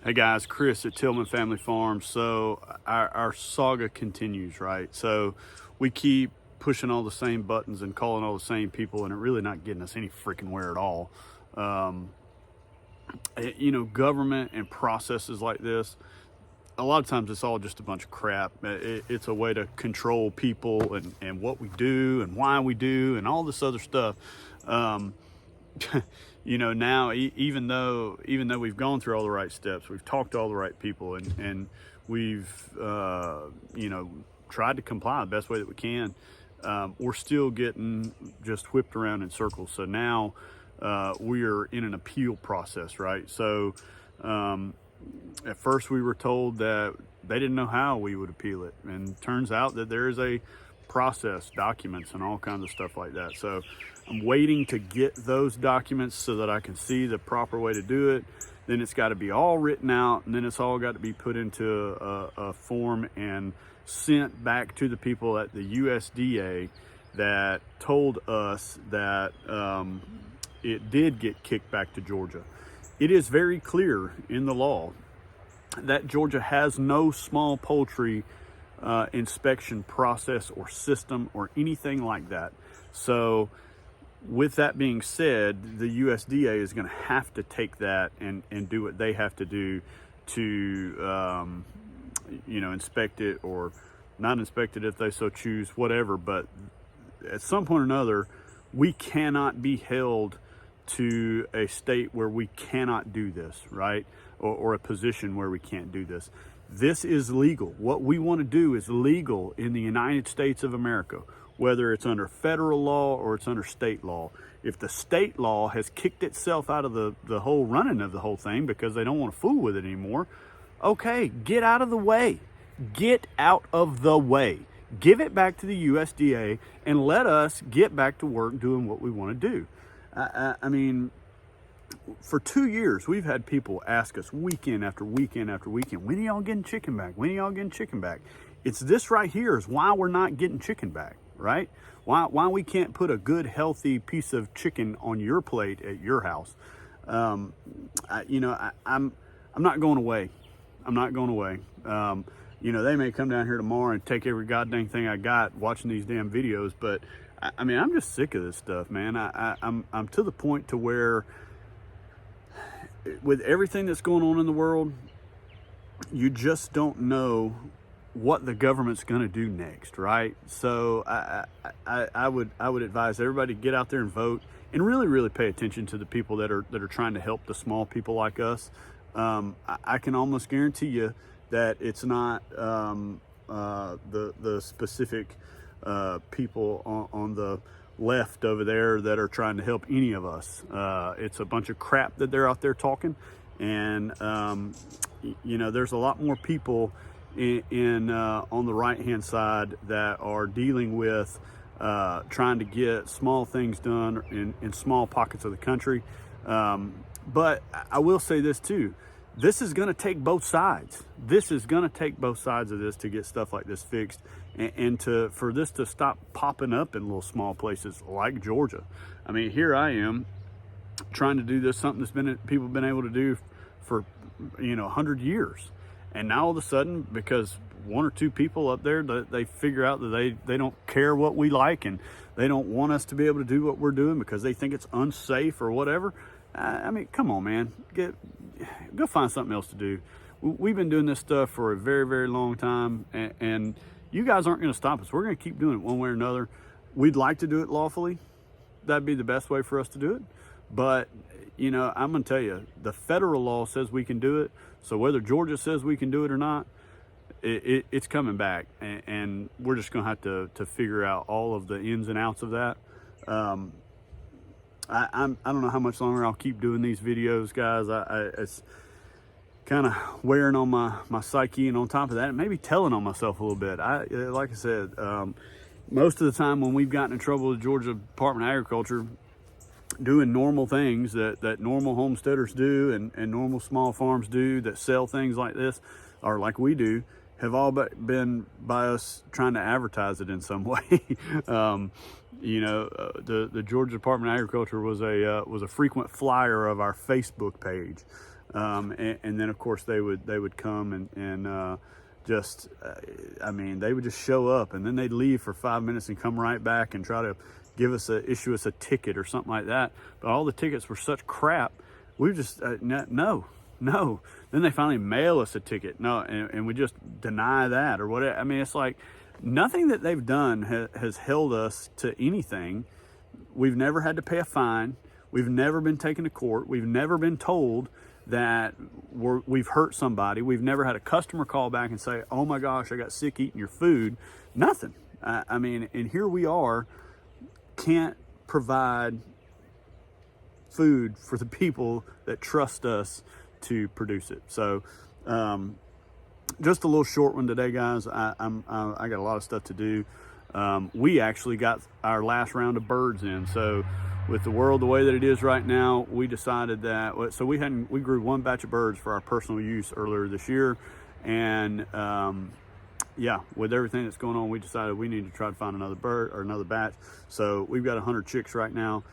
Hey guys, Chris at Tillman Family Farms. So our saga continues, right? So we keep pushing all the same buttons and calling all the same people, and it really not getting us any freaking where at all. Government and processes like this, a lot of times it's all just a bunch of crap. It's a way to control people and what we do and why we do and all this other stuff. Now even though we've gone through all the right steps, we've talked to all the right people, and we've tried to comply the best way that we can, we're still getting just whipped around in circles. So now we are in an appeal process, right? So at first we were told that they didn't know how we would appeal it, and turns out that there is a process, documents and all kinds of stuff like that. So I'm waiting to get those documents so that I can see the proper way to do it. Then it's got to be all written out, and then it's all got to be put into a form and sent back to the people at the USDA that told us that it did get kicked back to Georgia. It is very clear in the law that Georgia has no small poultry inspection process or system or anything like that. So with that being said, the USDA is going to have to take that and do what they have to do to, inspect it, or not inspect it if they so choose, whatever. But at some point or another, we cannot be held to a state where we cannot do this, right? Or a position where we can't do this. This is legal. What we want to do is legal in the United States of America, whether it's under federal law or it's under state law. If the state law has kicked itself out of the whole running of the whole thing because they don't want to fool with it anymore, okay, get out of the way. Get out of the way. Give it back to the USDA and let us get back to work doing what we want to do. I mean, for 2 years, we've had people ask us weekend after weekend after weekend, when are y'all getting chicken back? When are y'all getting chicken back? It's this right here is why we're not getting chicken back, right? Why we can't put a good, healthy piece of chicken on your plate at your house. I'm not going away. I'm not going away. They may come down here tomorrow and take every goddamn thing I got watching these damn videos, but I'm just sick of this stuff, man. I'm to the point to where, with everything that's going on in the world, you just don't know what the government's going to do next, right? So I would advise everybody to get out there and vote, and really, really pay attention to the people that are trying to help the small people like us. I can almost guarantee you that it's not the specific people on the left over there that are trying to help any of us. It's a bunch of crap that they're out there talking, and there's a lot more people in on the right hand side that are dealing with trying to get small things done in small pockets of the country. But I will say this too. This is going to take both sides. This is going to take both sides of this to get stuff like this fixed, and for this to stop popping up in little small places like Georgia. I mean, here I am trying to do this, something that's people have been able to do for 100 years, and now all of a sudden, because one or two people up there, they figure out that they don't care what we like, and they don't want us to be able to do what we're doing because they think it's unsafe or whatever. I mean, come on, man. Go find something else to do. We've been doing this stuff for a very, very long time, and you guys aren't going to stop us. We're going to keep doing it one way or another. We'd like to do it lawfully. That'd be the best way for us to do it. But, I'm going to tell you, the federal law says we can do it. So whether Georgia says we can do it or not, it's coming back. And we're just going to have to figure out all of the ins and outs of that. I don't know how much longer I'll keep doing these videos, guys. It's kind of wearing on my psyche, and on top of that, maybe telling on myself a little bit. Like I said, most of the time when we've gotten in trouble with Georgia Department of Agriculture, doing normal things that normal homesteaders do and normal small farms do that sell things like this, or like we do, have all been by us trying to advertise it in some way. The Georgia Department of Agriculture was a frequent flyer of our Facebook page. And then of course they would come and just, I mean, they would just show up, and then they'd leave for 5 minutes and come right back and try to issue us a ticket or something like that. But all the tickets were such crap. We just, no. Then they finally mail us a ticket. No, and we just deny that or whatever. I mean, it's like nothing that they've done has held us to anything. We've never had to pay a fine. We've never been taken to court. We've never been told that we've hurt somebody. We've never had a customer call back and say, oh my gosh, I got sick eating your food. Nothing. I mean, and here we are, can't provide food for the people that trust us to produce it. So just a little short one today, guys. I got a lot of stuff to do. We actually got our last round of birds in. So with the world the way that it is right now, we decided that, so we grew one batch of birds for our personal use earlier this year. And yeah, with everything that's going on, we decided we need to try to find another bird or another batch. So we've got 100 chicks right now.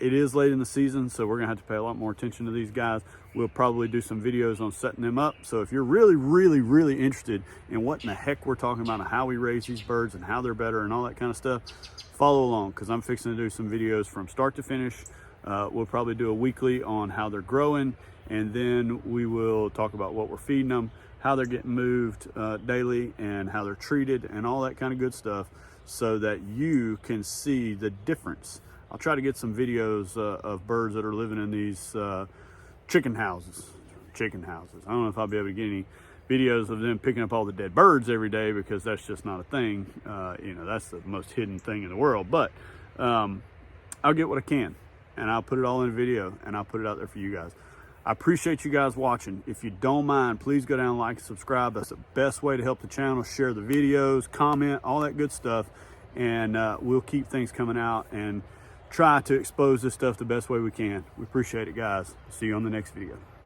It is late in the season, so we're gonna have to pay a lot more attention to these guys. We'll probably do some videos on setting them up. So if you're really interested in what in the heck we're talking about and how we raise these birds and how they're better and all that kind of stuff, follow along, because I'm fixing to do some videos from start to finish. We'll probably do a weekly on how they're growing, and then we will talk about what we're feeding them, how they're getting moved daily, and how they're treated and all that kind of good stuff, so that you can see the difference. I'll try to get some videos of birds that are living in these chicken houses. I don't know if I'll be able to get any videos of them picking up all the dead birds every day, because that's just not a thing. You know, that's the most hidden thing in the world. But I'll get what I can, and I'll put it all in a video, and I'll put it out there for you guys. I appreciate you guys watching. If you don't mind, please go down, like, and subscribe. That's the best way to help the channel. Share the videos, comment, all that good stuff, and we'll keep things coming out and try to expose this stuff the best way we can. We appreciate it, guys. See you on the next video.